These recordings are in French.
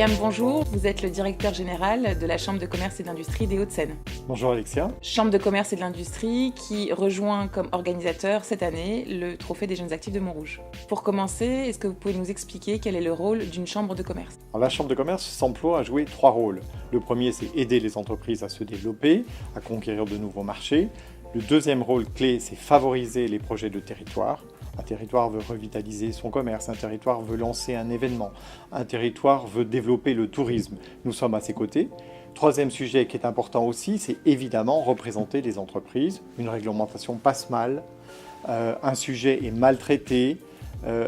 William, bonjour. Vous êtes le directeur général de la Chambre de commerce et d'industrie des Hauts-de-Seine. Bonjour Alexia. Chambre de commerce et de l'industrie qui rejoint comme organisateur cette année le Trophée des jeunes actifs de Montrouge. Pour commencer, est-ce que vous pouvez nous expliquer quel est le rôle d'une chambre de commerce ? Alors, la Chambre de commerce s'emploie à jouer 3 rôles. Le premier, c'est aider les entreprises à se développer, à conquérir de nouveaux marchés. Le deuxième rôle clé, c'est favoriser les projets de territoire. Un territoire veut revitaliser son commerce, un territoire veut lancer un événement, un territoire veut développer le tourisme. Nous sommes à ses côtés. Troisième sujet qui est important aussi, c'est évidemment représenter les entreprises. Une réglementation passe mal, un sujet est maltraité,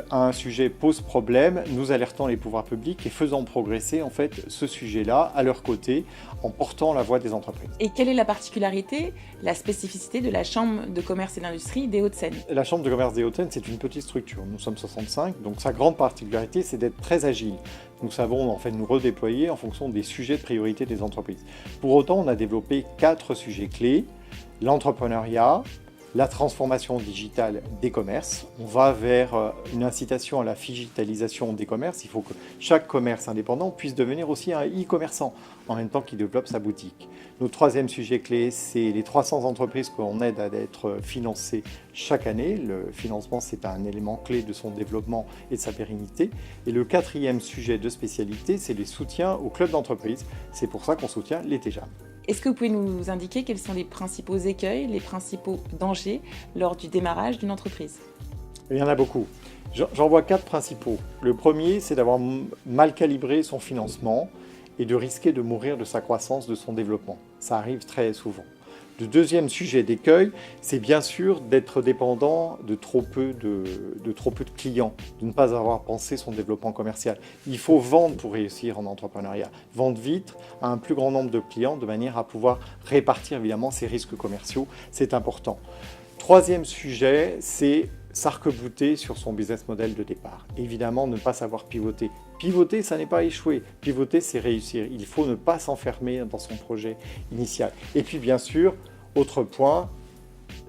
un sujet pose problème, nous alertons les pouvoirs publics et faisons progresser en fait ce sujet-là à leur côté en portant la voix des entreprises. Et quelle est la particularité, la spécificité de la Chambre de commerce et d'industrie des Hauts-de-Seine ? La Chambre de commerce des Hauts-de-Seine, c'est une petite structure. Nous sommes 65, donc sa grande particularité, c'est d'être très agile. Nous savons en fait nous redéployer en fonction des sujets de priorité des entreprises. Pour autant, on a développé 4 sujets clés: l'entrepreneuriat, la transformation digitale des commerces. On va vers une incitation à la digitalisation des commerces. Il faut que chaque commerce indépendant puisse devenir aussi un e-commerçant en même temps qu'il développe sa boutique. Notre troisième sujet clé, c'est les 300 entreprises qu'on aide à être financées chaque année. Le financement, c'est un élément clé de son développement et de sa pérennité. Et le quatrième sujet de spécialité, c'est les soutiens aux clubs d'entreprise. C'est pour ça qu'on soutient les TEJAM. Est-ce que vous pouvez nous indiquer quels sont les principaux écueils, les principaux dangers lors du démarrage d'une entreprise ? Il y en a beaucoup. J'en vois 4 principaux. Le premier, c'est d'avoir mal calibré son financement et de risquer de mourir de sa croissance, de son développement. Ça arrive très souvent. Le deuxième sujet d'écueil, c'est bien sûr d'être dépendant de trop peu de clients, de ne pas avoir pensé son développement commercial. Il faut vendre pour réussir en entrepreneuriat. Vendre vite à un plus grand nombre de clients de manière à pouvoir répartir évidemment ses risques commerciaux. C'est important. Troisième sujet, c'est s'arc-bouter sur son business model de départ. Évidemment, ne pas savoir pivoter. Pivoter, ça n'est pas échouer. Pivoter, c'est réussir. Il faut ne pas s'enfermer dans son projet initial. Et puis, bien sûr, autre point,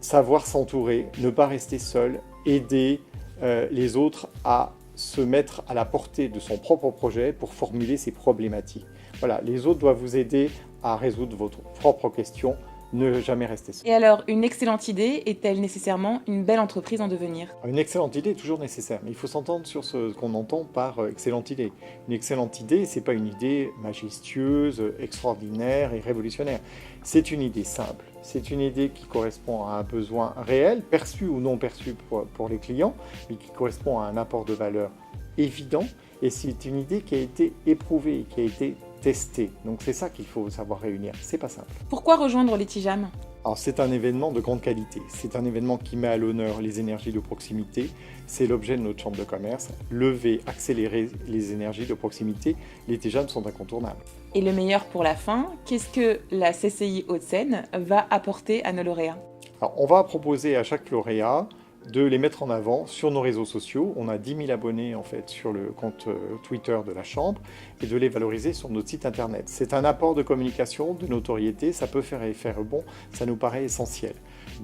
savoir s'entourer, ne pas rester seul, aider les autres à se mettre à la portée de son propre projet pour formuler ses problématiques. Voilà, les autres doivent vous aider à résoudre votre propre question. Ne jamais rester seul. Et alors, une excellente idée est-elle nécessairement une belle entreprise en devenir ? Une excellente idée est toujours nécessaire, mais il faut s'entendre sur ce qu'on entend par excellente idée. Une excellente idée, ce n'est pas une idée majestueuse, extraordinaire et révolutionnaire. C'est une idée simple. C'est une idée qui correspond à un besoin réel, perçu ou non perçu pour les clients, mais qui correspond à un apport de valeur évident. Et c'est une idée qui a été éprouvée, qui a été testée. Donc c'est ça qu'il faut savoir réunir. C'est pas simple. Pourquoi rejoindre les TEJAM ? Alors c'est un événement de grande qualité. C'est un événement qui met à l'honneur les énergies de proximité. C'est l'objet de notre chambre de commerce. Lever, accélérer les énergies de proximité. Les TEJAM sont incontournables. Et le meilleur pour la fin, qu'est-ce que la CCI Hauts-de-Seine va apporter à nos lauréats ? Alors, on va proposer à chaque lauréat de les mettre en avant sur nos réseaux sociaux. On a 10 000 abonnés en fait sur le compte Twitter de la Chambre et de les valoriser sur notre site internet. C'est un apport de communication, de notoriété, ça peut faire effet rebond, ça nous paraît essentiel.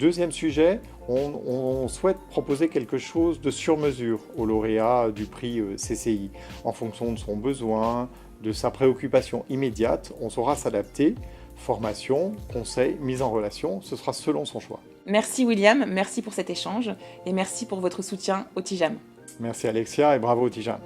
Deuxième sujet, on souhaite proposer quelque chose de sur mesure au lauréat du prix CCI en fonction de son besoin, de sa préoccupation immédiate. On saura s'adapter. Formation, conseil, mise en relation, ce sera selon son choix. Merci William, merci pour cet échange et merci pour votre soutien au TEJAM. Merci Alexia et bravo au TEJAM.